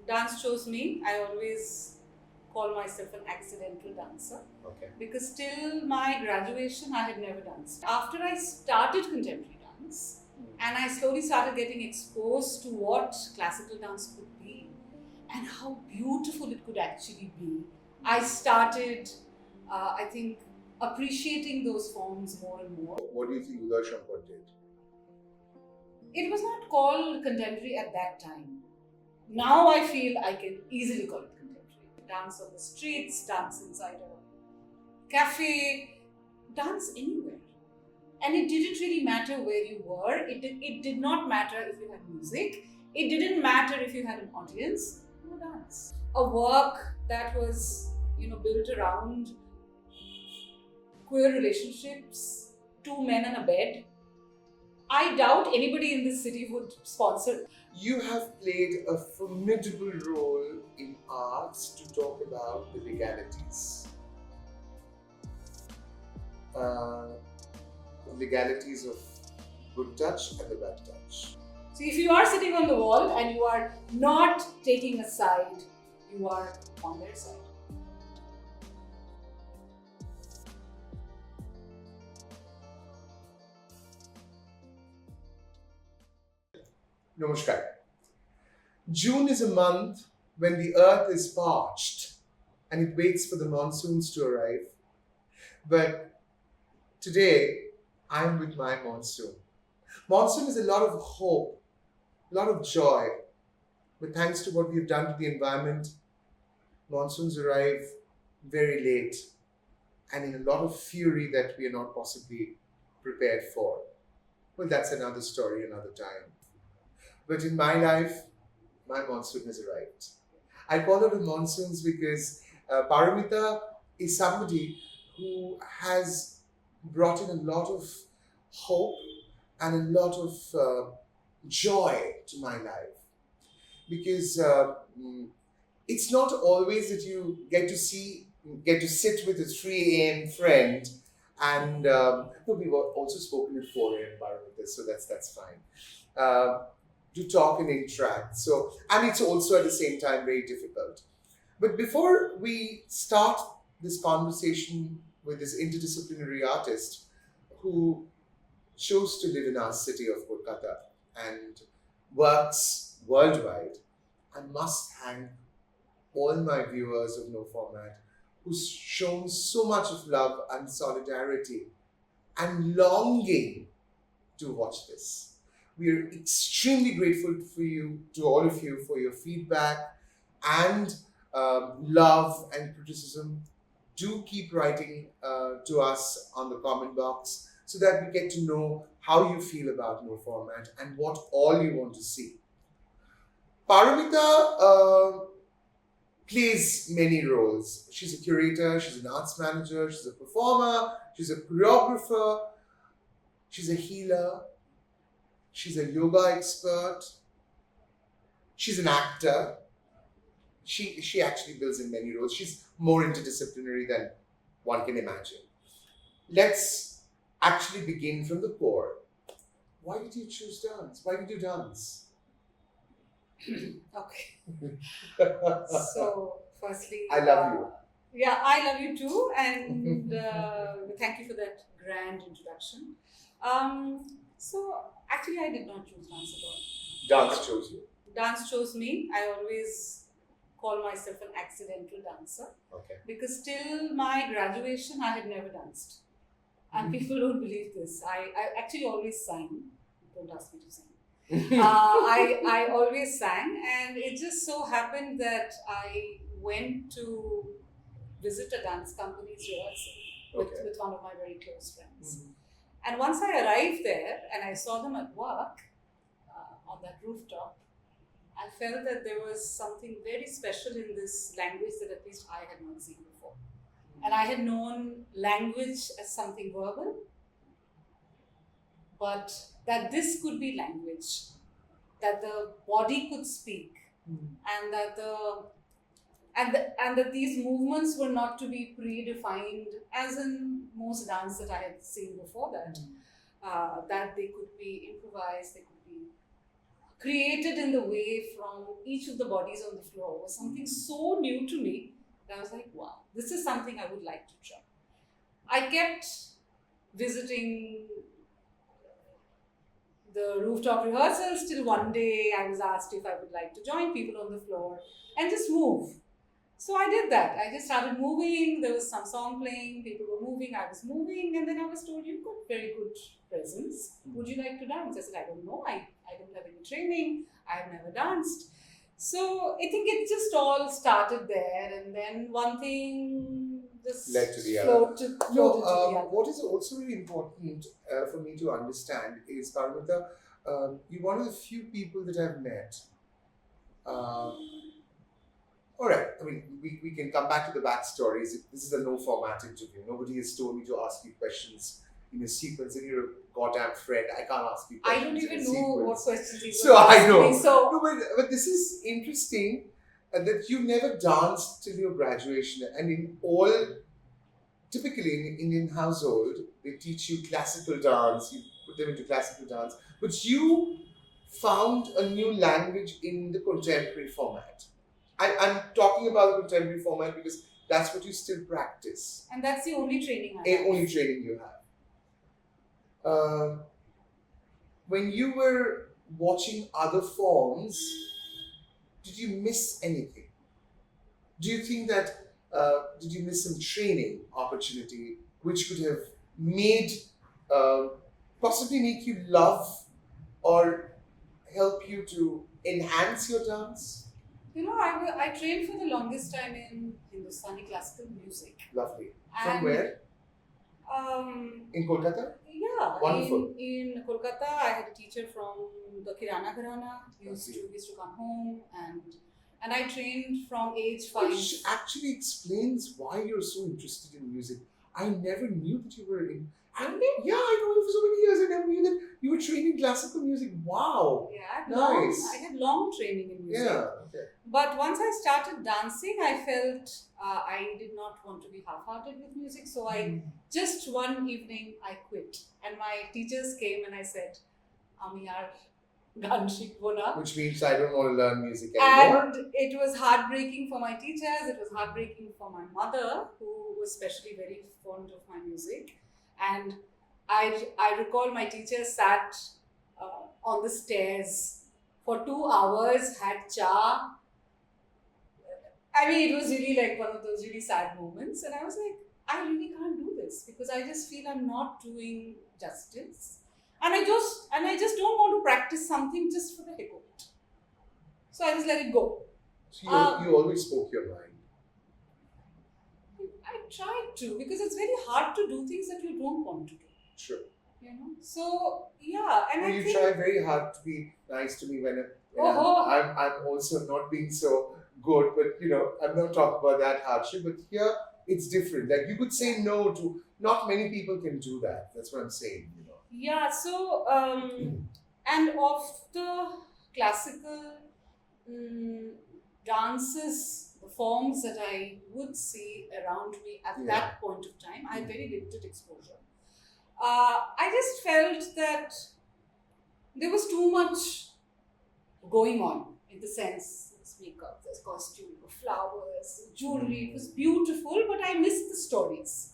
Dance chose me. I always call myself an accidental dancer. Okay. Because till my graduation, I had never danced. After I started contemporary dance, and I slowly started getting exposed to what classical dance could be and how beautiful it could actually be, I started, I think, appreciating those forms more and more. What do you think Uday Shankar did? It was not called contemporary at that time. Now I feel I can easily call it contemporary. Dance on the streets, dance inside a cafe, dance anywhere. And it didn't really matter where you were. It did not matter if you had music. It didn't matter if you had an audience. You would dance. A work that was, built around queer relationships, two men and a bed. I doubt anybody in this city would sponsor. You have played a formidable role in arts to talk about the legalities. Legalities of good touch and the bad touch. So if you are sitting on the wall and you are not taking a side, you are on their side. Namaskar. June is a month when the earth is parched and it waits for the monsoons to arrive. But today, I'm with my monsoon. Monsoon is a lot of hope, a lot of joy. But thanks to what we've done to the environment, monsoons arrive very late and in a lot of fury that we are not possibly prepared for. Well, that's another story, another time. But in my life, my monsoon has arrived. I call it a monsoons because Paramita is somebody who has brought in a lot of hope and a lot of joy to my life. Because it's not always that you get to sit with a 3 a.m. friend and we've also spoken at 4 a.m. Paramita, so that's fine. To talk and interact. So, and it's also at the same time very difficult. But before we start this conversation with this interdisciplinary artist who chose to live in our city of Kolkata and works worldwide, I must thank all my viewers of No Format who's shown so much of love and solidarity and longing to watch this. We are extremely grateful to all of you, for your feedback and love and criticism. Do keep writing to us on the comment box so that we get to know how you feel about No Format and what all you want to see. Paramita plays many roles. She's a curator, she's an arts manager, she's a performer, she's a choreographer, she's a healer, she's a yoga expert. She's an actor. She actually builds in many roles. She's more interdisciplinary than one can imagine. Let's actually begin from the core. Why did you choose dance? Why did you dance? Okay. So, firstly, I love you. Yeah, I love you too, and thank you for that grand introduction. So, actually, I did not choose dance at all. Dance chose you. Dance chose me. I always call myself an accidental dancer. Okay. Because till my graduation, I had never danced. And people don't believe this. I actually always sang. Don't ask me to sing. I always sang, and it just so happened that I went to visit a dance company's rehearsal with one of my very close friends. Mm-hmm. And once I arrived there and I saw them at work on that rooftop, I felt that there was something very special in this language that at least I had not seen before. And I had known language as something verbal, but that this could be language, that the body could speak, and that these movements were not to be predefined, as in most dance that I had seen before that, that they could be improvised, they could be created in the way from each of the bodies on the floor was something so new to me that I was like, wow, this is something I would like to try. I kept visiting the rooftop rehearsals till one day I was asked if I would like to join people on the floor and just move. So I did that. I just started moving. There was some song playing, people were moving, I was moving, and then I was told, you've got very good presence. Would you like to dance? I said, I don't know. I don't have any training. I have never danced. So I think it just all started there, and then one thing just Led to the other. floated to the other. What is also really important for me to understand is, Paramita, you're one of the few people that I've met. All right, I mean, we can come back to the backstories. This is a no-format interview. Nobody has told me to ask you questions in a sequence, and you're a goddamn friend. I can't ask you I questions. don't even in a know sequence. what questions he's So I asking know. me, so No, but this is interesting that you never danced till your graduation, and typically in an Indian household, they teach you classical dance. You put them into classical dance, but you found a new language in the contemporary format. I'm talking about the contemporary format because that's what you still practice. and that's the only training I A have. only training you have. When you were watching other forms, did you miss anything? Do you think that did you miss some training opportunity which could have made possibly make you love or help you to enhance your dance? You know, I trained for the longest time in Hindustani classical music. Lovely. And, From where? In Kolkata? Yeah, Wonderful. in Kolkata, I had a teacher from the Kirana Gharana. He used to come home, and I trained from age 5. Which actually explains why you're so interested in music. I never knew that you were in. Really? Yeah, I know you for so many years. I never knew that you were training classical music. Wow. Yeah, Nice. I had long training in music. Yeah. Okay. But once I started dancing, I felt I did not want to be half-hearted with music. So I just one evening I quit, and my teachers came and I said, "Ami yaar, gaan shikho na." Which means I don't want to learn music anymore. And it was heartbreaking for my teachers. It was heartbreaking for my mother, who was especially very fond of my music. And I recall my teacher sat on the stairs for 2 hours, had cha. I mean, it was really like one of those really sad moments. And I was like, I really can't do this because I just feel I'm not doing justice. And I just don't want to practice something just for the heck of it. So I just let it go. So you always spoke your mind. I tried to, because it's very hard to do things that you don't want to do. Sure. You know? So yeah, and Well, I you think try very hard to be nice to me when Oh. I'm also not being so good, but I'm not talking about that hardship. But here it's different. Like you could say no to. Not many people can do that. That's what I'm saying. yeah, so and of the classical dances, the forms that I would see around me at that point of time, I had very limited exposure. I just felt that there was too much going on, in the sense there's makeup, there's costume, flowers, jewelry. It was beautiful, but I missed the stories.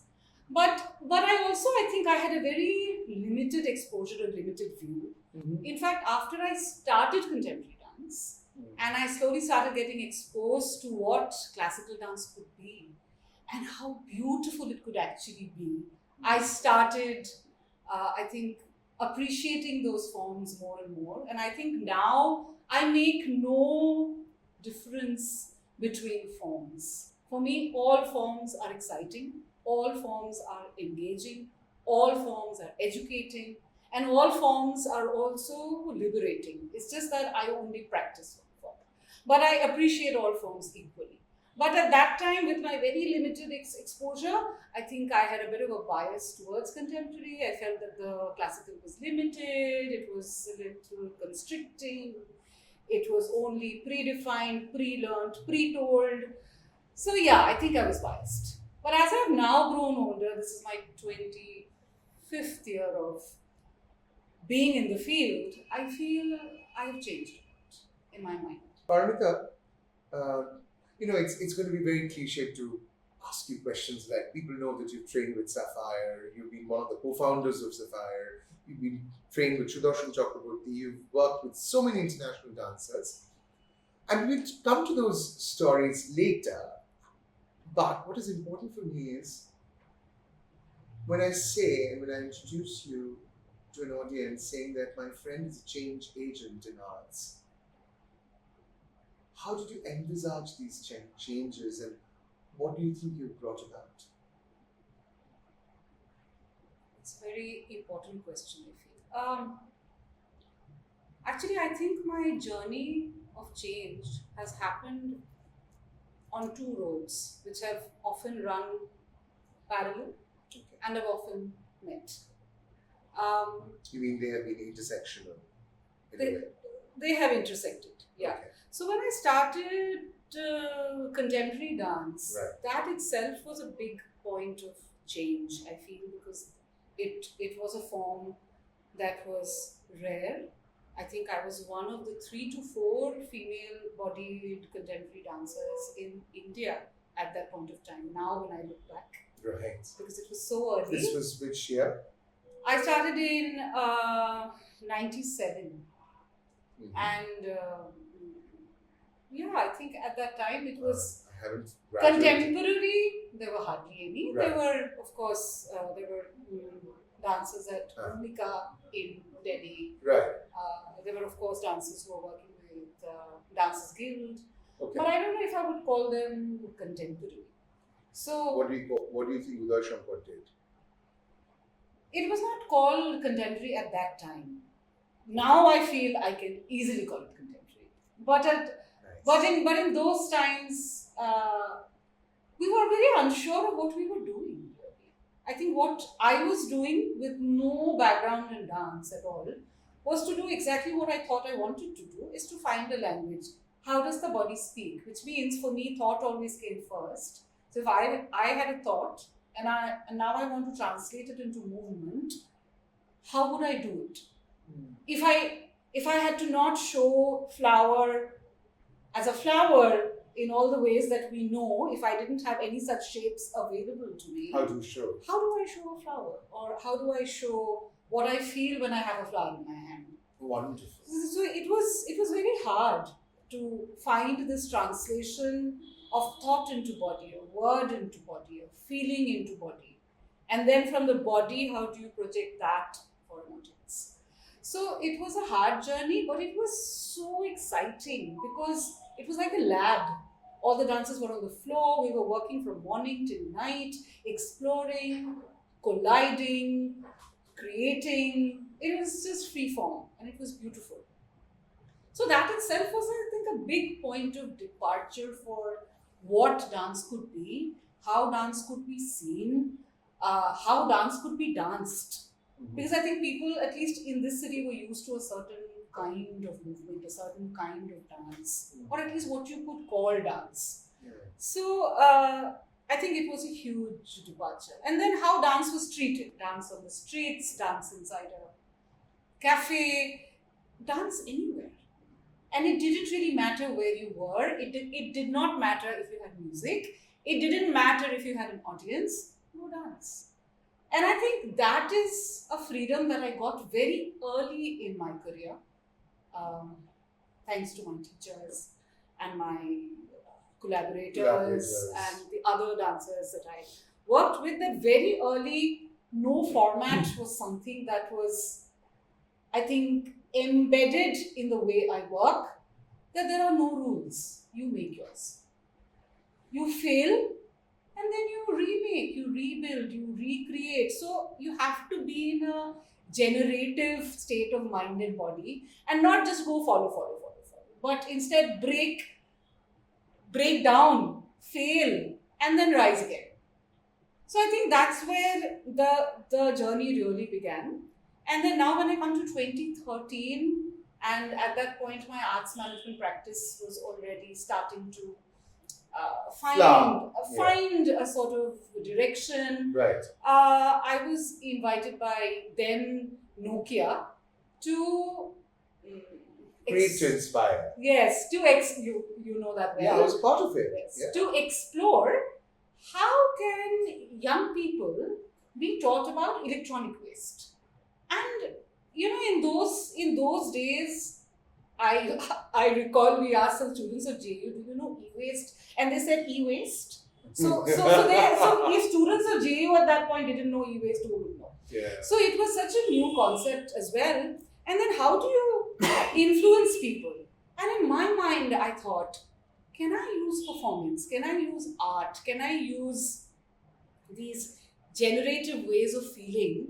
But I think I had a very limited exposure and limited view. Mm-hmm. In fact, after I started contemporary dance, and I slowly started getting exposed to what classical dance could be and how beautiful it could actually be, I started, I think, appreciating those forms more and more. And I think now I make no difference between forms. For me, all forms are exciting, all forms are engaging, all forms are educating, and all forms are also liberating. It's just that I only practice one form. But I appreciate all forms equally. But at that time, with my very limited exposure, I think I had a bit of a bias towards contemporary. I felt that the classical was limited, it was a little constricting, it was only predefined, pre-learned, pre-told. So yeah, I think I was biased. But as I've now grown older, this is my 25th year of being in the field, I feel I have changed a lot in my mind. Paramita, it's going to be very cliche to ask you questions like people know that you've trained with Sapphire, you've been one of the co-founders of Sapphire, you've been trained with Sudarshan Chakraborty, you've worked with so many international dancers. And we'll come to those stories later. But what is important for me is when I say and when I introduce you to an audience saying that my friend is a change agent in arts, how did you envisage these changes and what do you think you've brought about? It's a very important question, I feel. Actually, I think my journey of change has happened on two roads, which have often run parallel Okay. and have often met. You mean they have been intersectional in They- a way? They have intersected, yeah. Okay. So when I started contemporary dance, Right. that itself was a big point of change, I feel, because it was a form that was rare. I think I was one of the 3 to 4 female-bodied contemporary dancers in India at that point of time. Now, when I look back, Right. because it was so early. This was which year? I started in 97, Mhm. and yeah, I think at that time it was I haven't graduated. contemporary. There were hardly any. Right. There were, of course, there were dancers at Bhumika in Delhi. Right. There were, of course, dancers who were working with Dancers Guild. Okay. But I don't know if I would call them contemporary. So What do you think Uday Shankar did? it was not called contemporary at that time. Now I feel I can easily call it contemporary. But in those times, we were very unsure of what we were doing. I think what I was doing with no background in dance at all was to do exactly what I thought I wanted to do, is to find a language. How does the body speak? Which means for me, thought always came first. So if I had a thought and now I want to translate it into movement, how would I do it? If I had to not show flower as a flower in all the ways that we know, if I didn't have any such shapes available to me, How do you show? how do I show a flower? Or how do I show what I feel when I have a flower in my hand? Wonderful. So it was very hard to find this translation of thought into body, a word into body, a feeling into body. And then from the body, how do you project that for an audience? So it was a hard journey, but it was so exciting because it was like a lab. All the dancers were on the floor. We were working from morning till night, exploring, colliding, creating. It was just free form and it was beautiful. So that itself was, I think, a big point of departure for what dance could be, how dance could be seen, how dance could be danced. Because I think people, at least in this city, were used to a certain kind of movement, a certain kind of dance, or at least what you could call dance. Yeah. So I think it was a huge departure. And then how dance was treated. Dance on the streets, dance inside a cafe, dance anywhere. And it didn't really matter where you were. It did not matter if you had music. It didn't matter if you had an audience. No dance. And I think that is a freedom that I got very early in my career, thanks to my teachers and my collaborators and the other dancers that I worked with. That very early, no format was something that was, I think, embedded in the way I work, that there are no rules. You make yours. You fail, and then you remake, you rebuild, you recreate. So you have to be in a generative state of mind and body and not just go follow, but instead break down, fail, and then rise again. So I think that's where the journey really began. And then now when I come to 2013, and at that point my arts management practice was already starting to find a sort of direction. Right. I was invited by then Nokia to Create to inspire. Yes, you know that well. Yeah, I was part of it. Yes. Yeah. To explore how can young people be taught about electronic waste. And in those days, I recall we asked some students of JU, do you know e-waste? And they said e-waste. So if students of JU at that point didn't know e-waste, who would know? Yeah. So it was such a new concept as well. And then how do you influence people? And in my mind, I thought, can I use performance? Can I use art? Can I use these generative ways of feeling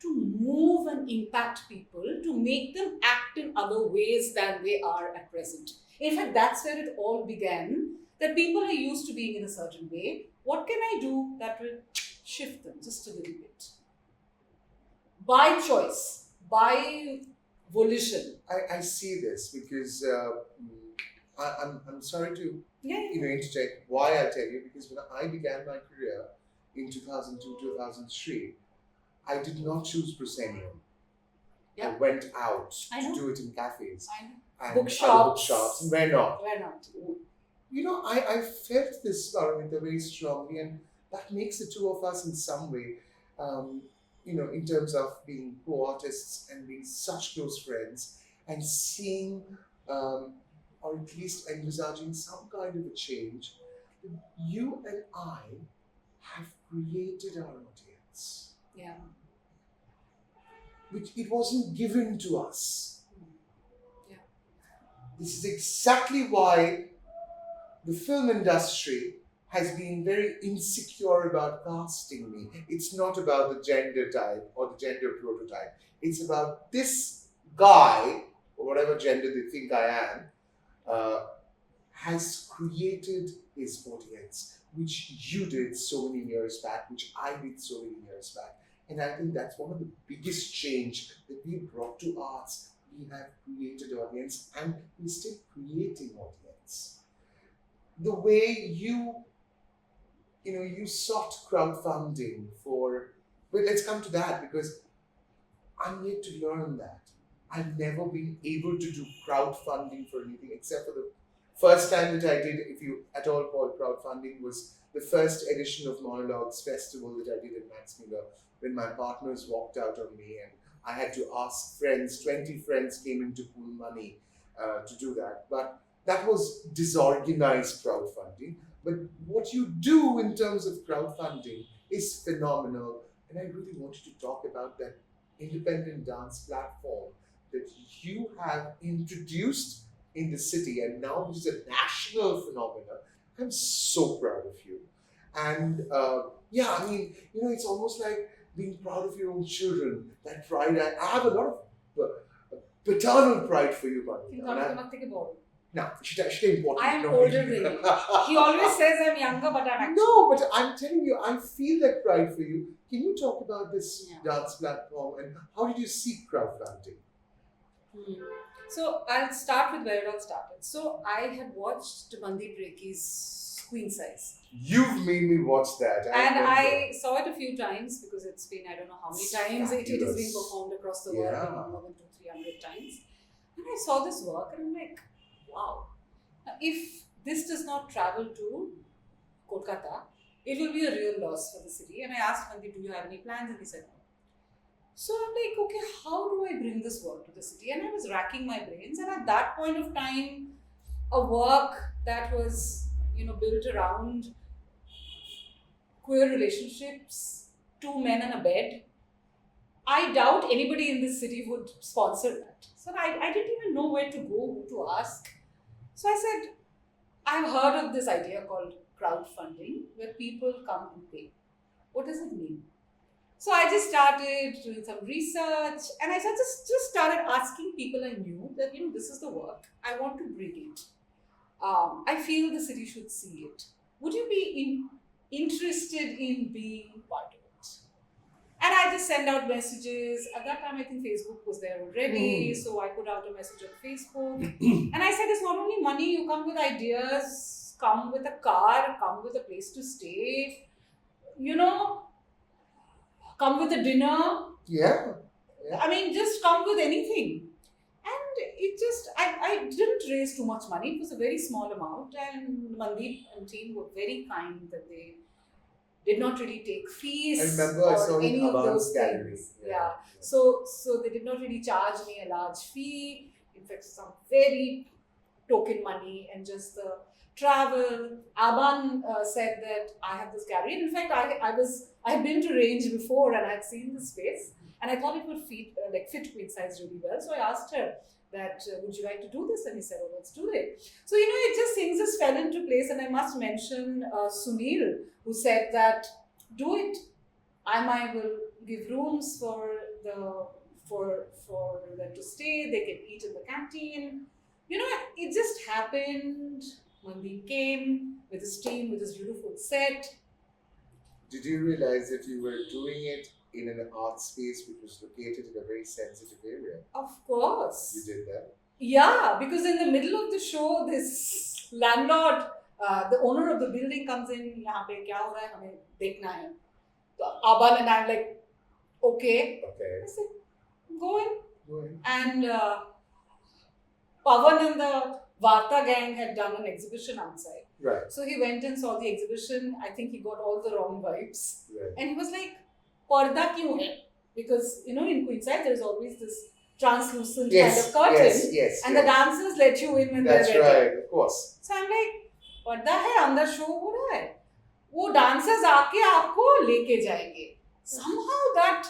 to move and impact people, to make them act in other ways than they are at present? In fact, that's where it all began, that people are used to being in a certain way. What can I do that will shift them just a little bit? By choice, by volition. I see this because I'm sorry to Yeah. interject. Why I'll tell you, because when I began my career in 2002, 2003, I did not choose proscenium. Yeah. I went out I to know. do it in cafes I know. and Bookshops. other bookshops, and where not. Why not? I felt this, Paramita, very strongly, and that makes the two of us in some way, in terms of being co-artists and being such close friends and seeing, or at least envisaging some kind of a change. You and I have created our audience, Yeah. which it wasn't given to us. Yeah. This is exactly why the film industry has been very insecure about casting me. It's not about the gender type or the gender prototype. It's about this guy, or whatever gender they think I am, has created his audience, which you did so many years back, which I did so many years back. And I think that's one of the biggest change that we brought to arts. We have created audience, and we're still creating audience. The way you sought crowdfunding for, well, let's come to that, because I'm yet to learn that. I've never been able to do crowdfunding for anything except for the first time that I did, if you at all call crowdfunding, was the first edition of Monologues Festival that I did at Max Muller, when my partners walked out on me and I had to ask friends, 20 friends came in to pool money to do that. But that was disorganized crowdfunding. But what you do in terms of crowdfunding is phenomenal. And I really wanted to talk about that independent dance platform that you have introduced in the city, and now which is a national phenomenon. I'm so proud of you. And it's almost like being proud of your own children. That pride, I have a lot of paternal pride for you, Paramita. No, she's important. I am older than you. He always says I'm younger, but I'm actually... No, but I'm telling you, I feel that pride for you. Can you talk about this dance platform and how did you seek crowdfunding? So I'll start with where it all started. So I had watched Mandeep Rekhi's Queen Size. You've made me watch that. I saw it a few times because it's been, I don't know how many times it has been performed across the world, more than 200-300 times. And I saw this work and I'm like, wow. Now, if this does not travel to Kolkata, it will be a real loss for the city. And I asked Mandeep, do you have any plans? And he said no. So I'm like, okay, how do I bring this work to the city? And I was racking my brains. And at that point of time, a work that was, built around queer relationships, two men and a bed, I doubt anybody in this city would sponsor that. So I didn't even know where to go, who to ask. So I said, I've heard of this idea called crowdfunding, where people come and pay. What does it mean? So I just started doing some research, and I just started asking people I knew that, this is the work. I want to bring it. I feel the city should see it. Would you be interested in being part of it? And I just send out messages. At that time, I think Facebook was there already. So I put out a message on Facebook. And I said, it's not only money, you come with ideas, come with a car, come with a place to stay, come with a dinner. Yeah. I mean, just come with anything. And it just, I didn't raise too much money. It was a very small amount, and Mandeep and team were very kind that they did not really take fees I remember I saw or in any of Avance those Gallery. things. Yeah. So they did not really charge me a large fee. In fact, some very token money and just the travel. Aban said that I have this gallery. And in fact, I had been to Range before and I had seen the space and I thought it would fit queen size really well. So I asked her that would you like to do this? And he said, oh, let's do it. So it just things just fell into place. And I must mention Sunil, who said that do it. I will give rooms for them to stay. They can eat in the canteen. It just happened. Mandeep came with his team, with his beautiful set. Did you realize that you were doing it in an art space which was located in a very sensitive area? Of course. You did that? Yeah, because in the middle of the show, this landlord, the owner of the building comes in, यहाँ पे क्या हो रहा है, हमें देखना है. So Aban and I'm like, okay. I said, go in. And Pavan and the Varta gang had done an exhibition outside. Right. So he went and saw the exhibition. I think he got all the wrong vibes. Right. And he was like, Parda kyun hai? Because, in Queenside, there's always this translucent kind of curtain. Yes. And the dancers let you in when That's they're ready. right, of course. So I'm like, पर्दा है अंदर show हो रहा है वो dancers आके आपको लेके जाएंगे. Somehow that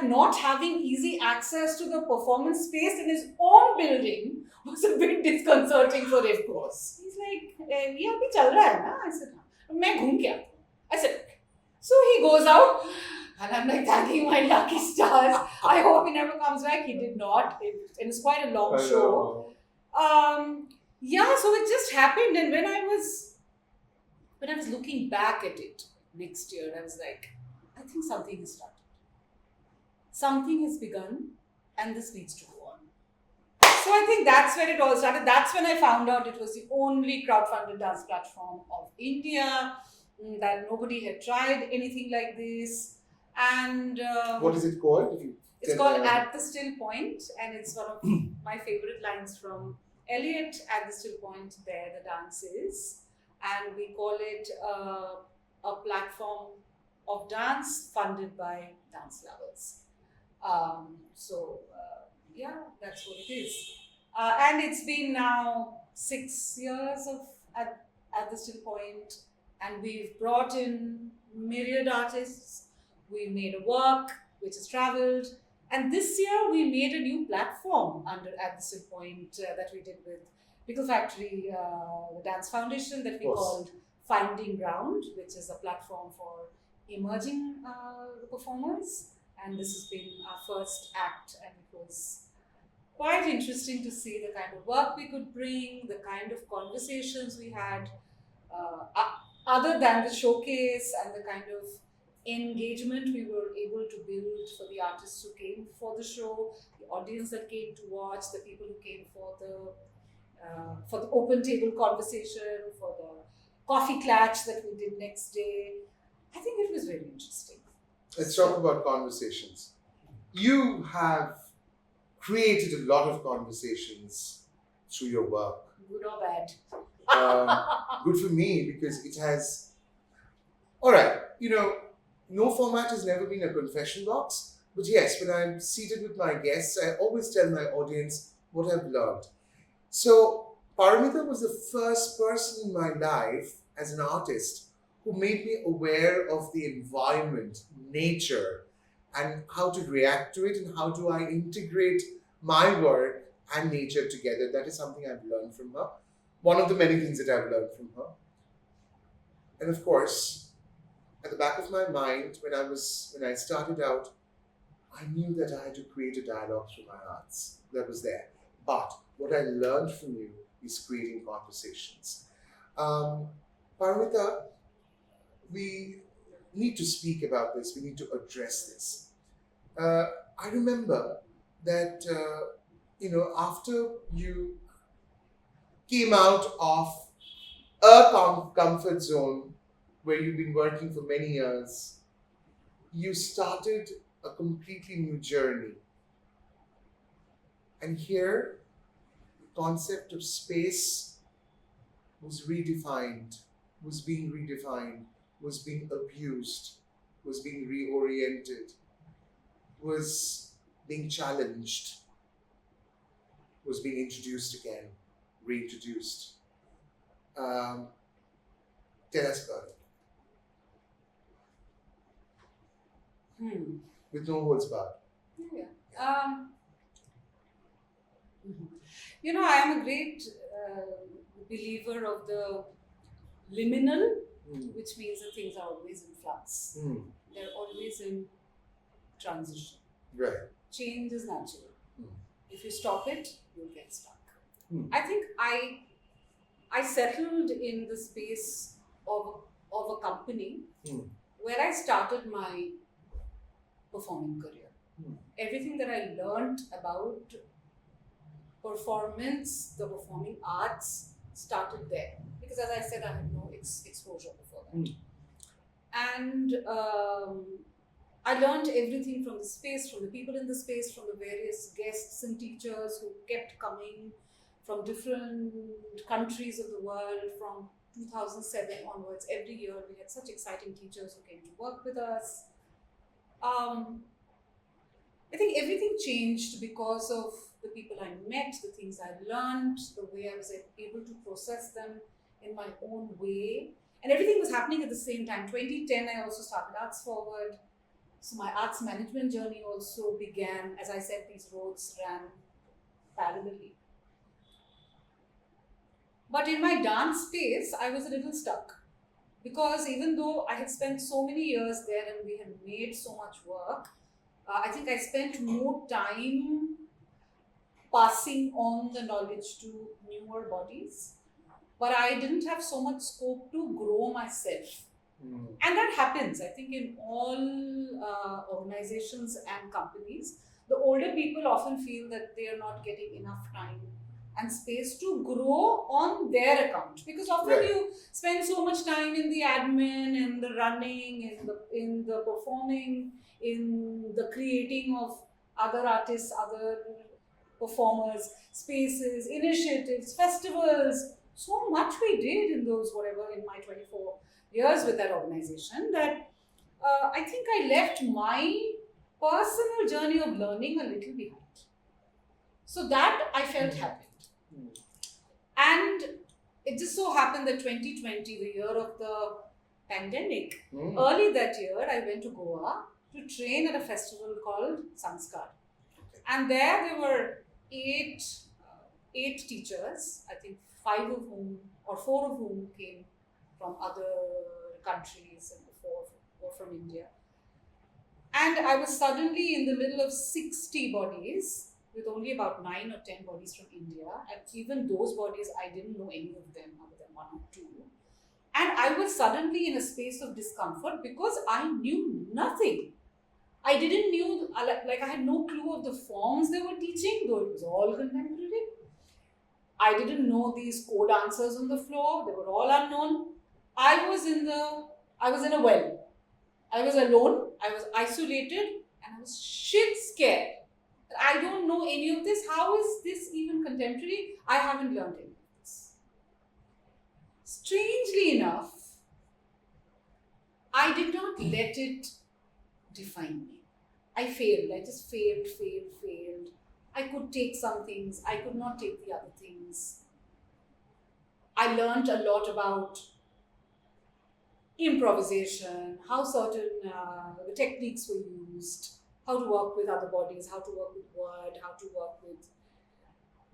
not having easy access to the performance space in his own building was a bit disconcerting for Of course. He's like, ये अभी चल रहा है ना? I said, हाँ. मैं घूम के आता हूँ. I said, okay. So he goes out and I'm like thanking my lucky stars. I hope he never comes back. He did not. It was quite a long show. So it just happened, and when I was looking back at it next year, I was like, I think something has started. Something has begun, and this needs to go on. So I think that's where it all started. That's when I found out it was the only crowdfunded dance platform of India, that nobody had tried anything like this. And what is it called? It's called At the Still Point, and it's one of my favorite lines from Elliot. At the Still Point, there the dance is, and we call it a platform of dance funded by dance lovers. That's what it is. And it's been now 6 years at the Still Point, and we've brought in myriad artists. We made a work which has traveled. And this year we made a new platform at the Still Point that we did with Pickle Factory, the Dance Foundation, that we called Finding Ground, which is a platform for emerging performers. And this has been our first act, and it was quite interesting to see the kind of work we could bring, the kind of conversations we had, other than the showcase, and the kind of engagement we were able to build for the artists who came for the show, the audience that came to watch, the people who came for the open table conversation, for the coffee clutch that we did next day. I think it was very interesting. Let's talk about conversations. You have created a lot of conversations through your work. Good or bad? Good for me, because it has... Alright, no format has never been a confession box, but yes, when I'm seated with my guests, I always tell my audience what I've learned. So, Paramita was the first person in my life as an artist who made me aware of the environment, nature, and how to react to it, and how do I integrate my work and nature together. That is something I've learned from her. One of the many things that I've learned from her. And of course, at the back of my mind, when I started out, I knew that I had to create a dialogue through my arts. That was there. But what I learned from you is creating conversations. Paramita, we need to speak about this. We need to address this. I remember that, after you came out of a comfort zone where you've been working for many years, you started a completely new journey. And here, the concept of space was redefined, was being redefined, was being abused, was being reoriented, was being challenged, was being introduced again, reintroduced. Tell us about it. With no holds barred. Yeah. I am a great believer of the liminal, which means that things are always in flux. They're always in transition. Right. Change is natural. If you stop it, you'll get stuck. Hmm. I think I settled in the space of a company where I started my performing career. Everything that I learned about performance, the performing arts, started there. Because as I said, I had no exposure before that. And I learned everything from the space, from the people in the space, from the various guests and teachers who kept coming from different countries of the world. From 2007 onwards, every year we had such exciting teachers who came to work with us. I think everything changed because of the people I met, the things I learned, the way I was able to process them in my own way. And everything was happening at the same time. 2010, I also started Arts Forward. So my arts management journey also began. As I said, these roads ran parallelly. But in my dance space, I was a little stuck. Because even though I had spent so many years there and we had made so much work, I think I spent more time passing on the knowledge to newer bodies. But I didn't have so much scope to grow myself. And that happens, I think, in all organizations and companies. The older people often feel that they are not getting enough time and space to grow on their account. Because often you spend so much time in the admin, in the running, in the performing, in the creating of other artists, other performers, spaces, initiatives, festivals. So much we did in those, in my 24 years with that organization, that I think I left my personal journey of learning a little behind. So that I felt happened. And it just so happened that 2020, the year of the pandemic, early that year, I went to Goa to train at a festival called Sanskar. And there were eight teachers, I think 4 of whom came from other countries and 4 were from India. And I was suddenly in the middle of 60 bodies with only about 9 or 10 bodies from India. And even those bodies, I didn't know any of them other than 1 or 2. And I was suddenly in a space of discomfort because I knew nothing. I didn't know, I had no clue of the forms they were teaching, though it was all contemporary. I didn't know these co-dancers on the floor. They were all unknown. I was in a well. I was alone. I was isolated, and I was shit scared. I don't know any of this. How is this even contemporary? I haven't learned any of this. Strangely enough, I did not let it define me. I failed. I just failed. I could take some things. I could not take the other things. I learned a lot about improvisation, how certain the techniques were used, how to work with other bodies, how to work with word, how to work with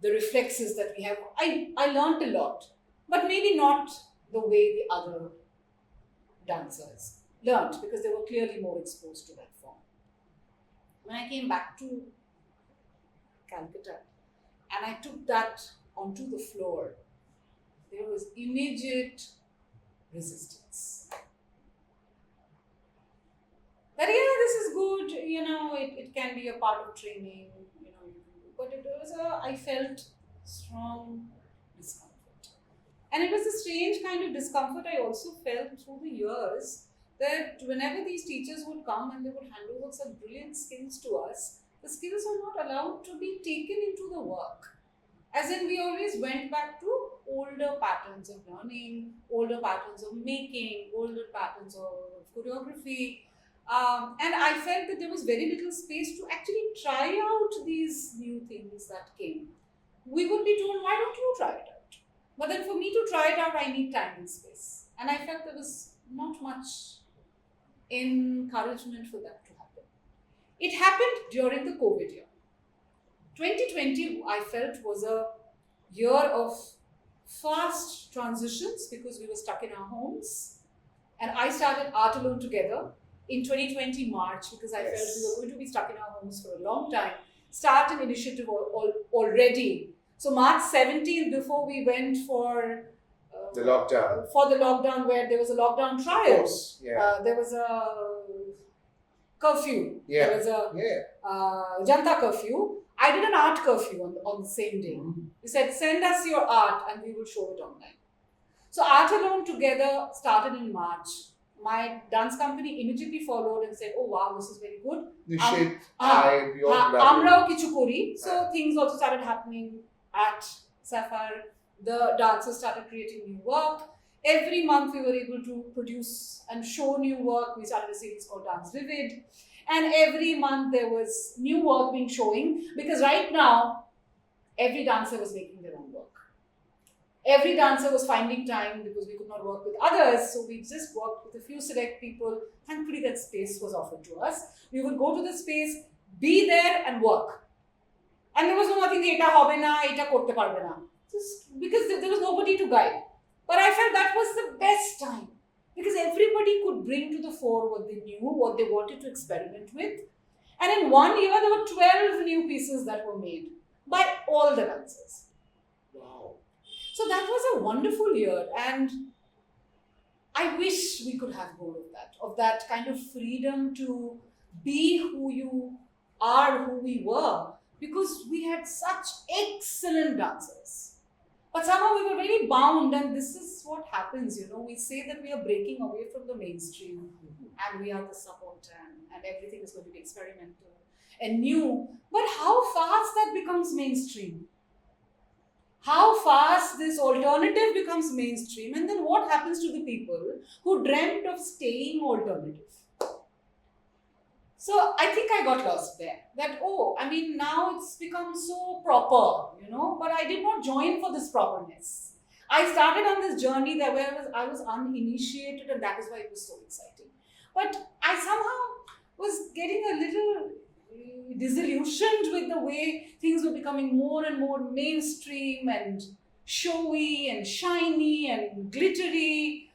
the reflexes that we have. I learned a lot, but maybe not the way the other dancers learned, because they were clearly more exposed to that form. When I came back to Calcutta and I took that onto the floor, there was immediate resistance. That this is good, it can be a part of training, but I felt strong discomfort. And it was a strange kind of discomfort I also felt through the years, that whenever these teachers would come and they would hand over some brilliant skills to us, the skills were not allowed to be taken into the work. As in, we always went back to older patterns of learning, older patterns of making, older patterns of choreography. And I felt that there was very little space to actually try out these new things that came. We would be told, why don't you try it out? But then for me to try it out, I need time and space. And I felt there was not much encouragement for that to happen. It happened during the COVID year. 2020, I felt, was a year of fast transitions because we were stuck in our homes. And I started Art Alone Together in 2020 March because I felt we were going to be stuck in our homes for a long time. Start an initiative already. So March 17th, before we went for the lockdown. For the lockdown, where there was a lockdown trial. Of course, yeah. There was a curfew. Yeah. There was a Janta curfew. I did an art curfew on the same day. We said, send us your art and we will show it online. So Art Alone Together started in March. My dance company immediately followed and said, oh wow, this is very good. Amrao kichu kori. So things also started happening at Sapphire. The dancers started creating new work. Every month we were able to produce and show new work. We started a series called Dance Vivid. And every month there was new work being showing, because right now every dancer was making their own work. Every dancer was finding time because we could not work with others, so we just worked with a few select people. Thankfully that space was offered to us. We would go to the space, be there and work. And there was nothing, eta hobe na, eta korte parbe na. Just because there was nobody to guide. But I felt that was the best time. Because everybody could bring to the fore what they knew, what they wanted to experiment with. And in 1 year, there were 12 new pieces that were made by all the dancers. Wow. So that was a wonderful year. And I wish we could have more of that kind of freedom to be who you are, who we were. Because we had such excellent dancers. But somehow we were very bound, and this is what happens, we say that we are breaking away from the mainstream and we are the subaltern and everything is going to be experimental and new. But how fast that becomes mainstream? How fast this alternative becomes mainstream, and then what happens to the people who dreamt of staying alternative? So I think I got lost there. That, now it's become so proper, but I did not join for this properness. I started on this journey where I was uninitiated, and that is why it was so exciting. But I somehow was getting a little disillusioned with the way things were becoming more and more mainstream and showy and shiny and glittery.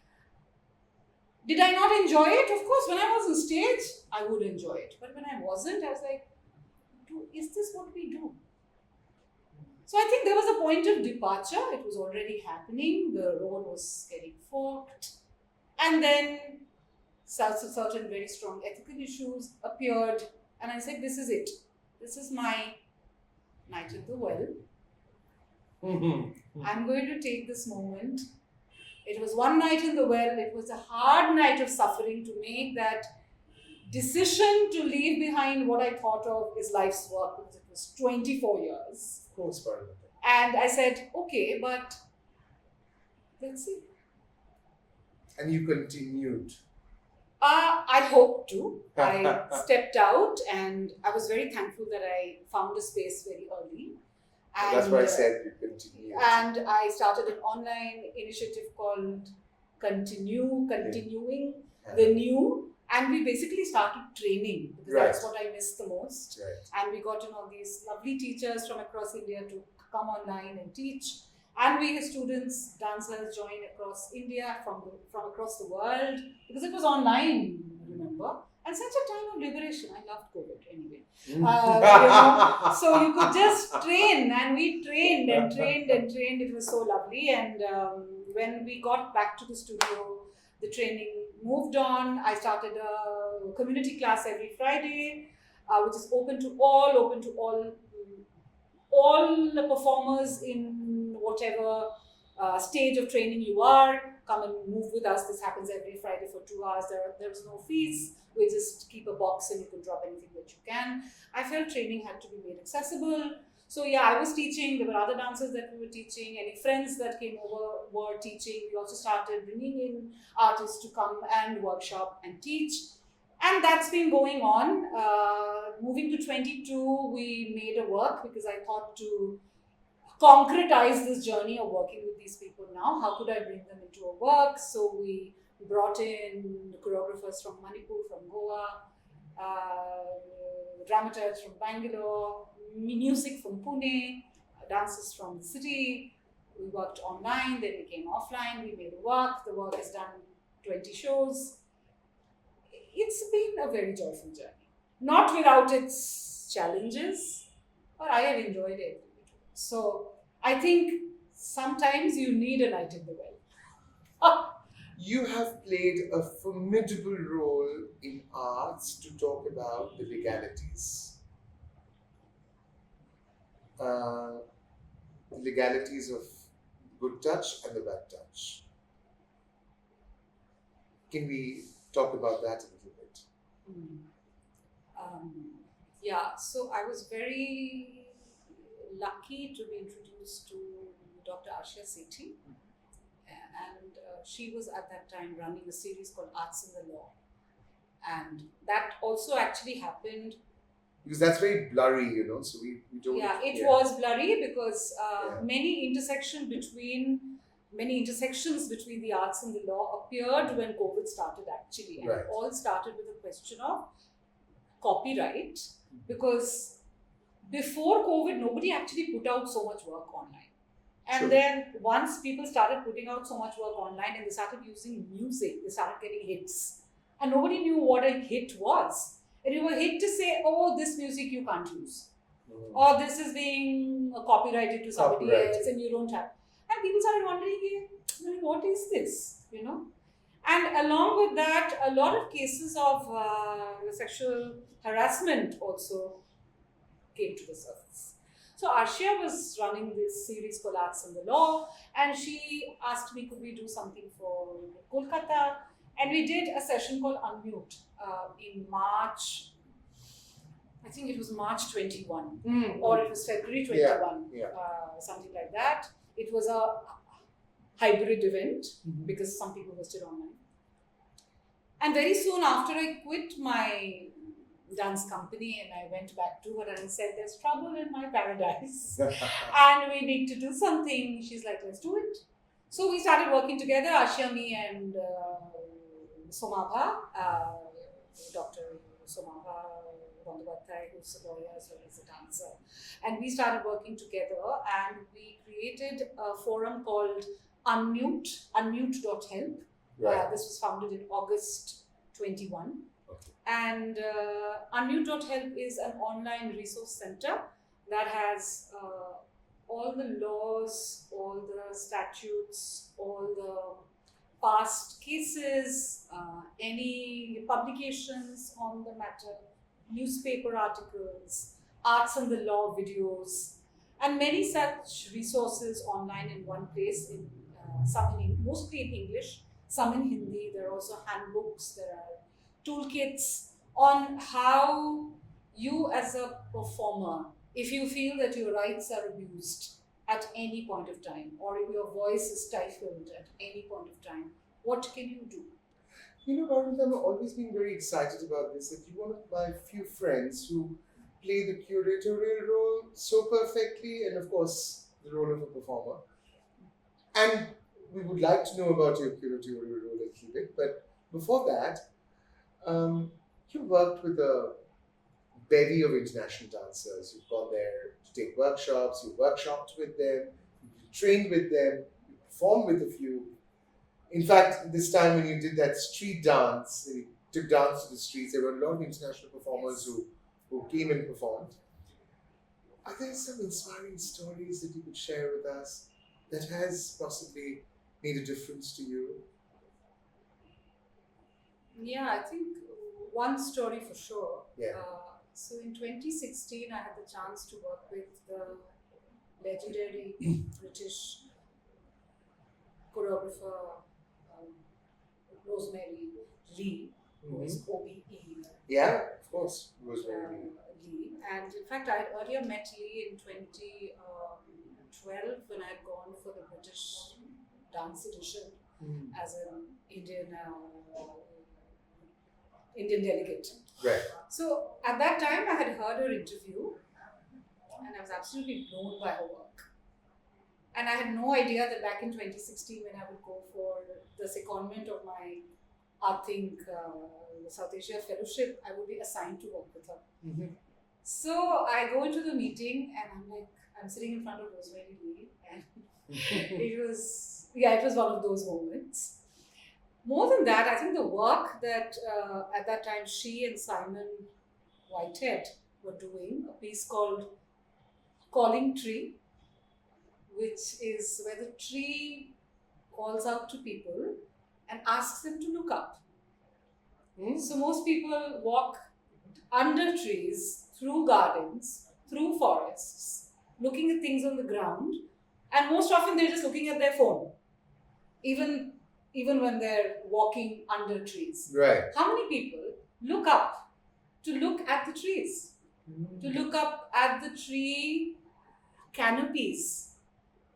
Did I not enjoy it? Of course, when I was on stage, I would enjoy it. But when I wasn't, I was like, is this what we do? So I think there was a point of departure. It was already happening. The road was getting forked. And then certain very strong ethical issues appeared. And I said, this is it. This is my night at the well. I'm going to take this moment. It was one night in the well. It was a hard night of suffering to make that decision to leave behind what I thought of as life's work, because it was 24 years. Of course, Paramita. And I said, okay, but let's see. And you continued. I hoped to. I stepped out, and I was very thankful that I found a space very early. And that's why I said you continued. And I started an online initiative called Continuing the New. And we basically started training, because that's what I missed the most. Right. And we got all these lovely teachers from across India to come online and teach. And we had students, dancers join across India, from across the world, because it was online, remember? And such a time of liberation. I loved COVID anyway. So you could just train, and we trained and trained and trained. It was so lovely. And when we got back to the studio, the training moved on. I started a community class every Friday, which is open to all the performers in whatever stage of training you are. come and move with us. This happens every Friday for 2 hours. There's no fees. We just keep a box and you can drop anything that you can. I felt training had to be made accessible. So yeah, I was teaching. There were other dancers that we were teaching. Any friends that came over were teaching. We also started bringing in artists to come and workshop and teach. And that's been going on. Moving to 22, we made a work because I thought to concretize this journey of working with these people now. How could I bring them into a work? So we brought in choreographers from Manipur, from Goa, dramatists from Bangalore, music from Pune, dancers from the city. We worked online, then we came offline, we made a work. The work has done 20 shows. It's been a very joyful journey. Not without its challenges, but I have enjoyed it. So I think sometimes you need a night in the well. You have played a formidable role in arts to talk about the legalities. The legalities of good touch and the bad touch. Can we talk about that a little bit? Yeah, so I was very lucky to be introduced to Dr. Ashia Sethi, and she was at that time running a series called Arts in the Law, and that also actually happened. Because that's very blurry, so we don't. Yeah, it was blurry because Yeah. many intersections between the arts and the law appeared when COVID started actually, and Right. it all started with a question of copyright, because before COVID nobody actually put out so much work online, and Sure. then once people started putting out so much work online and they started using music, they started getting hits, and nobody knew what a hit was. And you were hit to say, oh, this music you can't use, or this is being copyrighted to somebody Copyrighted. else and you don't have. And people started wondering, what is this, And along with that, a lot of cases of sexual harassment also came to the surface. So Arshia was running this series called Arts and the Law, and she asked me, could we do something for Kolkata? And we did a session called Unmute in March. I think it was March 21, or it was February 21, Yeah. something like that. It was a hybrid event because some people were still online. And very soon after, I quit my dance company and I went back to her and said, there's trouble in my paradise and we need to do something. She's like, let's do it. So we started working together, Ashia, me and Somabha, Dr. Somabha Bandhavadhyay, who's a lawyer as well as a dancer. And we started working together and we created a forum called unmute.help. Right. This was founded in August 21. Okay. And unmute.help is an online resource center that has all the laws, all the statutes, all the past cases, any publications on the matter, newspaper articles, arts and the law videos, and many such resources online in one place, mostly in English, some in Hindi. There are also handbooks, there are toolkits on how you as a performer, if you feel that your rights are abused at any point of time, or if your voice is stifled at any point of time, what can you do? Paramita, I've always been very excited about this. That you're one of my few friends who play the curatorial role so perfectly, and of course, the role of a performer. And we would like to know about your curatorial role a little bit, but before that, you worked with a bevy of international dancers. You've gone there to take workshops, you workshopped with them, you trained with them, you performed with a few. In fact, this time when you did that street dance, you took dance to the streets, there were a lot of international performers who came and performed. Are there some inspiring stories that you could share with us that has possibly made a difference to you? Yeah, I think one story for sure. Yeah. So in 2016, I had the chance to work with the legendary British choreographer Rosemary Lee, who is OBE. Yeah, of course. Rosemary. Lee. And in fact, I had earlier met Lee in 2012 when I had gone for the British dance edition as an Indian delegate. Right. So at that time, I had heard her interview, and I was absolutely blown by her work. And I had no idea that back in 2016, when I would go for the secondment of my South Asia Fellowship, I would be assigned to work with her. So I go into the meeting, and I'm sitting in front of Rosemary Lee, and it was one of those moments. More than that, I think the work that at that time she and Simon Whitehead were doing, a piece called Calling Tree, which is where the tree calls out to people and asks them to look up. So most people walk under trees, through gardens, through forests, looking at things on the ground, and most often they're just looking at their phone, even when they're walking under trees. Right. How many people look up to look at the trees, to look up at the tree canopies,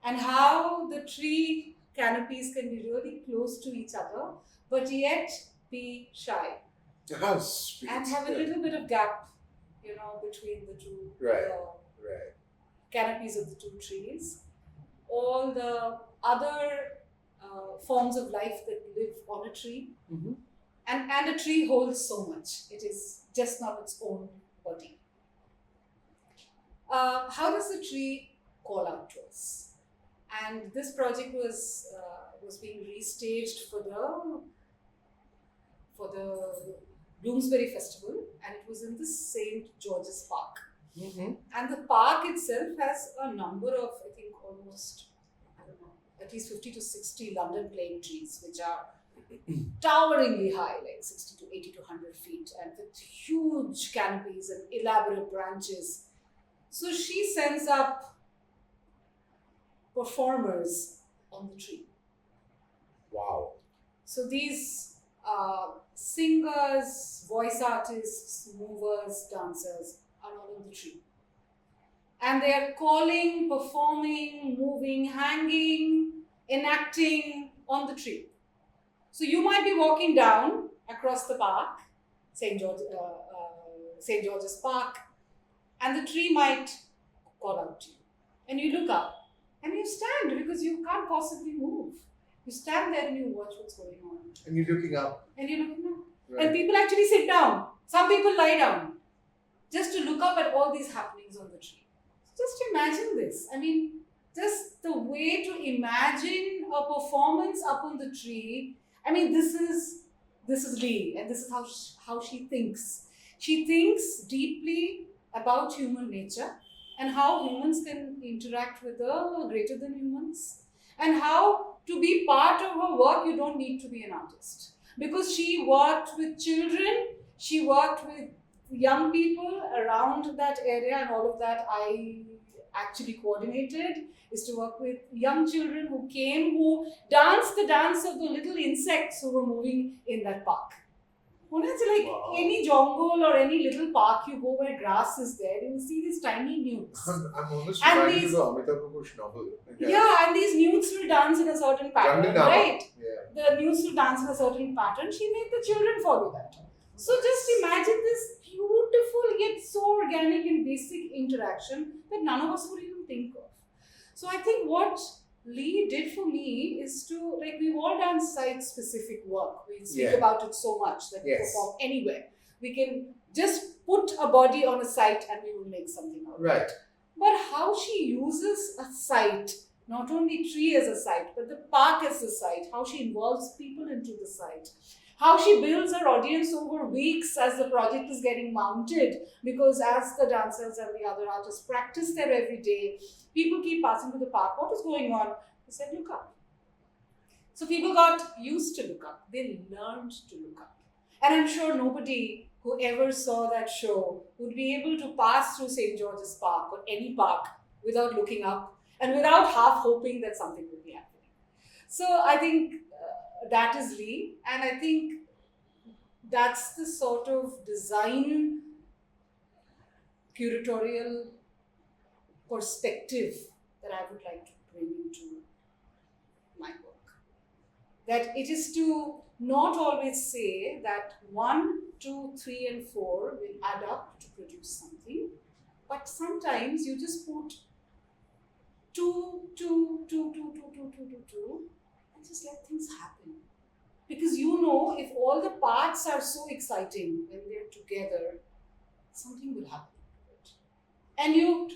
and how the tree canopies can be really close to each other, but yet be shy How sweet. and have a little bit of gap, between the two Right. canopies of the two trees. All the other forms of life that live on a tree, and a tree holds so much. It is just not its own body. How does the tree call out to us? And this project was being restaged for the Bloomsbury Festival, and it was in the St. George's Park. And the park itself has a number of, I think, almost, at least 50 to 60 London plane trees, which are toweringly high, like 60 to 80 to 100 feet, and with huge canopies and elaborate branches. So she sends up performers on the tree. Wow. So these singers, voice artists, movers, dancers are all on the tree. And they are calling, performing, moving, hanging, enacting on the tree. So you might be walking down across the park, St. George's Park, and the tree might call out to you. And you look up and you stand because you can't possibly move. You stand there and you watch what's going on. And you're looking up. Right. And people actually sit down. Some people lie down just to look up at all these happenings on the tree. Just imagine this. I mean, just the way to imagine a performance up on the tree. I mean, this is Lee, and this is how she thinks. She thinks deeply about human nature and how humans can interact with the greater than humans, and how to be part of her work you don't need to be an artist, because she worked with children, she worked with young people around that area, and all of that I actually coordinated, is to work with young children who danced the dance of the little insects who were moving in that park. Wow. Any jungle or any little park you go where grass is there, you will see these tiny newts. I'm almost And reminded these- of the Amitabh Ghosh novel. Yeah, and these newts will dance in a certain pattern, Randinava. right? Yeah. The newts will dance in a certain pattern. She made the children follow that. So just imagine this beautiful yet so organic and basic interaction that none of us would even think of. So I think what Lee did for me is to, we've all done site-specific work. We speak Yeah. about it so much that we Yes. perform anywhere. We can just put a body on a site and we will make something out of it. Right. But how she uses a site, not only tree as a site, but the park as a site, how she involves people into the site, how she builds her audience over weeks as the project is getting mounted, because as the dancers and the other artists practice there every day, people keep passing to the park. What is going on? They said, look up. So people got used to look up. They learned to look up. And I'm sure nobody who ever saw that show would be able to pass through St. George's Park or any park without looking up and without half hoping that something would be happening. So I think that is Lee, and I think that's the sort of design curatorial perspective that I would like to bring into my work. That it is to not always say that 1, 2, 3, and 4 will add up to produce something, but sometimes you just put 2, 2, 2, 2, 2, 2, 2, 2, 2, and just let things happen. Because you know, if all the parts are so exciting when they're together, something will happen to it. And you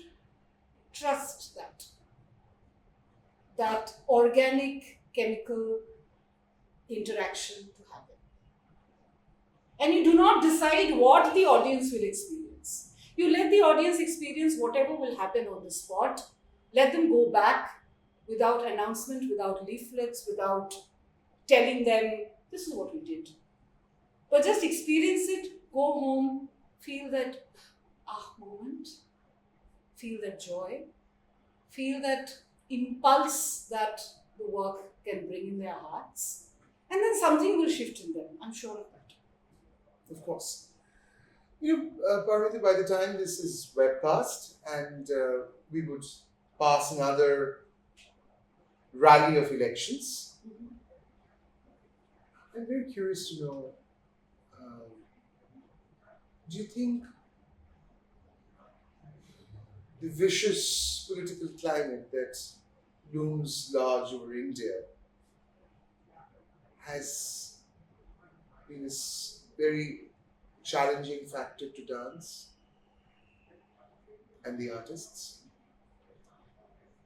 trust that organic chemical interaction to happen. And you do not decide what the audience will experience. You let the audience experience whatever will happen on the spot. Let them go back without announcement, without leaflets, without telling them, this is what we did. But just experience it, go home, feel that moment, feel that joy, feel that impulse that the work can bring in their hearts, and then something will shift in them. I'm sure of that. Of course. Paramita, by the time this is webcast and we would pass another rally of elections, I'm very curious to know, do you think the vicious political climate that looms large over India has been a very challenging factor to dance and the artists?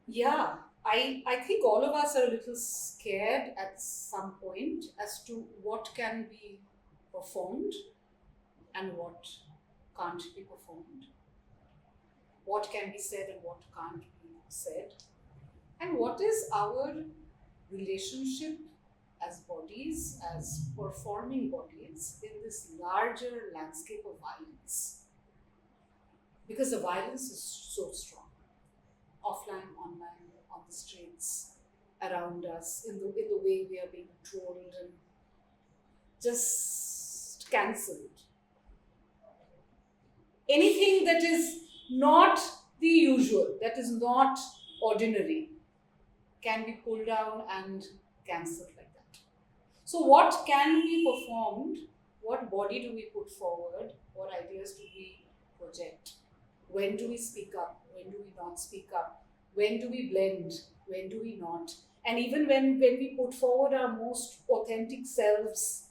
Yeah, I think all of us are a little scared at some point as to what can be performed and what can't be performed. What can be said and what can't be said. And what is our relationship as bodies, as performing bodies in this larger landscape of violence? Because the violence is so strong. Offline, online, on the streets, around us, in the way we are being trolled and just cancelled. Anything that is not the usual, that is not ordinary, can be pulled down and cancelled like that. So what can be performed? What body do we put forward? What ideas do we project? When do we speak up? When do we not speak up? When do we blend? When do we not? And even when we put forward our most authentic selves,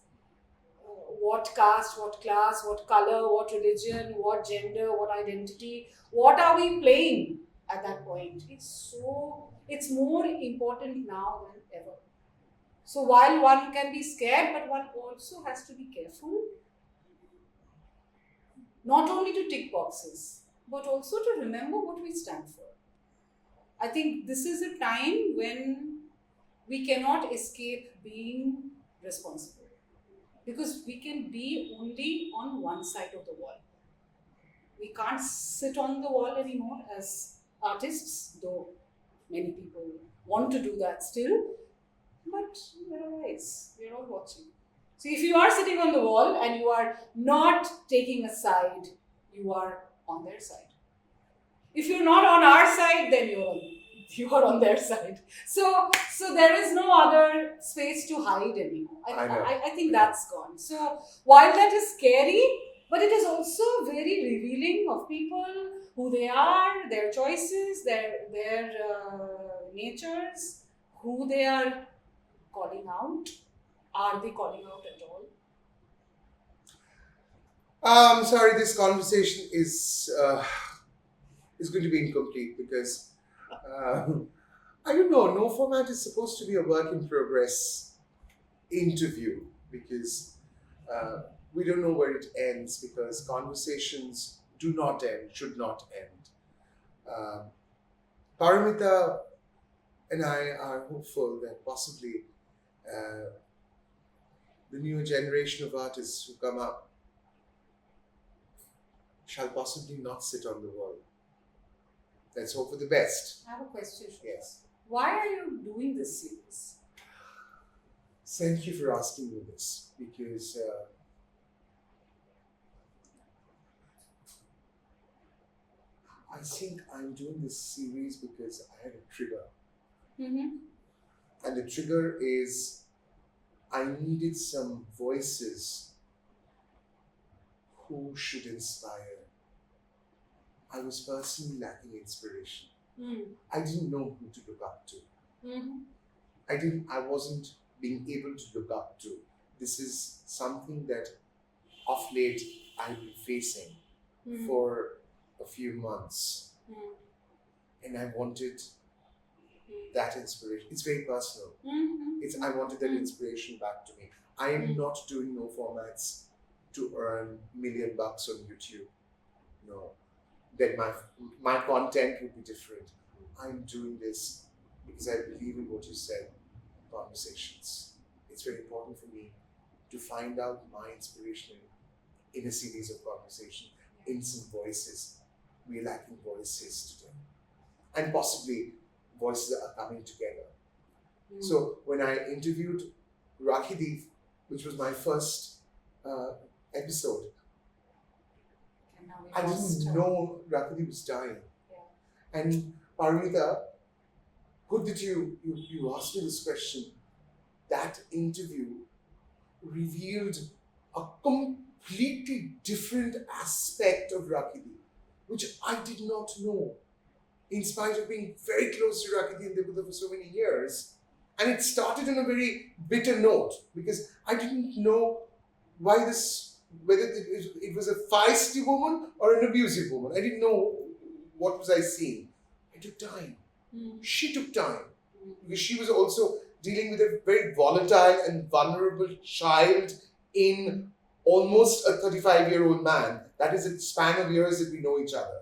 what caste, what class, what color, what religion, what gender, what identity, what are we playing at that point? It's more important now than ever. So while one can be scared, but one also has to be careful, not only to tick boxes, but also to remember what we stand for. I think this is a time when we cannot escape being responsible. Because we can be only on one side of the wall. We can't sit on the wall anymore as artists, though many people want to do that still. But we're all eyes, we're all watching. So if you are sitting on the wall and you are not taking a side, you are on their side. If you're not on our side, then you are on their side. So there is no other space to hide anymore. I think that's gone. So while that is scary, but it is also very revealing of people, who they are, their choices, their natures, who they are calling out. Are they calling out at all? Sorry, this conversation is going to be incomplete because I don't know. No format is supposed to be a work in progress interview because we don't know where it ends because conversations do not end, should not end. Paramita and I are hopeful that possibly the newer generation of artists who come up shall possibly not sit on the wall. Let's hope for the best. I have a question. Yes. Why are you doing this series? Thank you for asking me this because I think I'm doing this series because I had a trigger. Mm-hmm. And the trigger is I needed some voices who should inspire. I was personally lacking inspiration. I didn't know who to look up to. I wasn't being able to look up to. This is something that of late I've been facing for a few months. And I wanted that inspiration. It's very personal. I wanted that inspiration back to me. I am not doing no formats to earn $1 million on YouTube. No. Then my content would be different. I'm doing this because I believe in what you said, conversations. It's very important for me to find out my inspiration in a series of conversations, in some voices. We're lacking voices today. And possibly voices are coming together. So when I interviewed Rakhi, which was my first episode, I didn't know Rakhi was dying. Yeah. And Paramita, good that you asked me this question. That interview revealed a completely different aspect of Rakhi, which I did not know. In spite of being very close to Rakhi and Debuda for so many years. And it started on a very bitter note because I didn't know whether it was a feisty woman or an abusive woman. I didn't know what was I seeing. I took time. She took time because she was also dealing with a very volatile and vulnerable child in almost a 35-year-old man. That is a span of years that we know each other.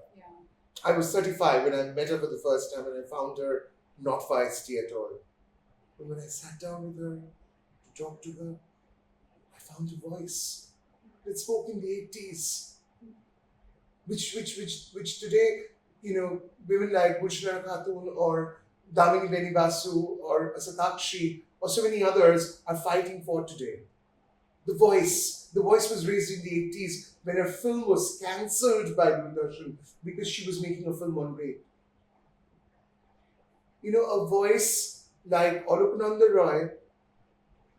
I was 35 when I met her for the first time and I found her not feisty at all. But when I sat down with her to talk to her, I found a voice that spoke in the 80s, which today, women like Bushra Khatun or Damini Beni Basu or Satakshi or so many others are fighting for today. The voice was raised in the 80s when her film was cancelled by Doordarshan because she was making a film on rape. A voice like Alokananda Roy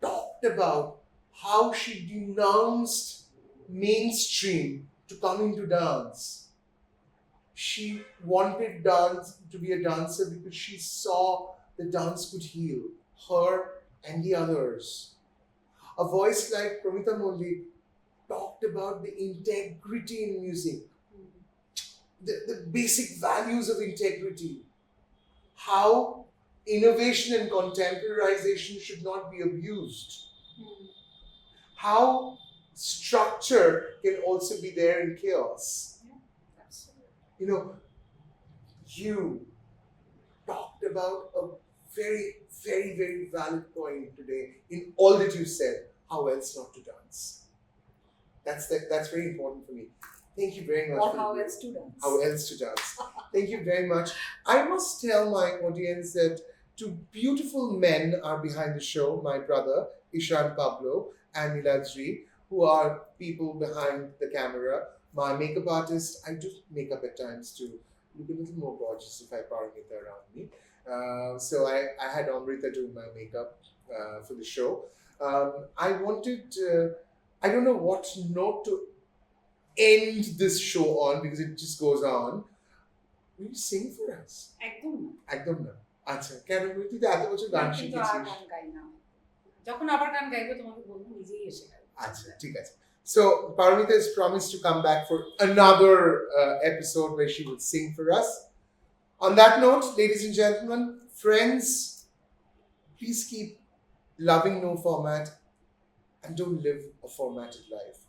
talked about how she denounced mainstream to come into dance. She wanted dance to be a dancer because she saw that dance could heal her and the others. A voice like Paramita Saha talked about the integrity in music, the basic values of integrity, how innovation and contemporarization should not be abused, how structure can also be there in chaos. Yeah, absolutely. You talked about a very, very, very valid point today in all that you said. How else not to dance? That's very important for me. Thank you very much. Or how else to dance? How else to dance? Thank you very much. I must tell my audience that two beautiful men are behind the show. My brother Ishan Pablo and Niladri, who are people behind the camera. My makeup artist. I do makeup at times to look a little more gorgeous if I Paramita around me. So I had Amrita doing my makeup for the show. I wanted, I don't know what note to end this show on because it just goes on. Will you sing for us? একদম না আচ্ছা কেন বলতে এত বছর গান শিখেছিস যখন আবার গান গাইবো তোমাকে বলবো নিজেই এসে গাইবো আচ্ছা ঠিক আছে. So Paramita has promised to come back for another episode where she will sing for us. On that note, ladies and gentlemen, friends, please keep loving no format and don't live a formatted life.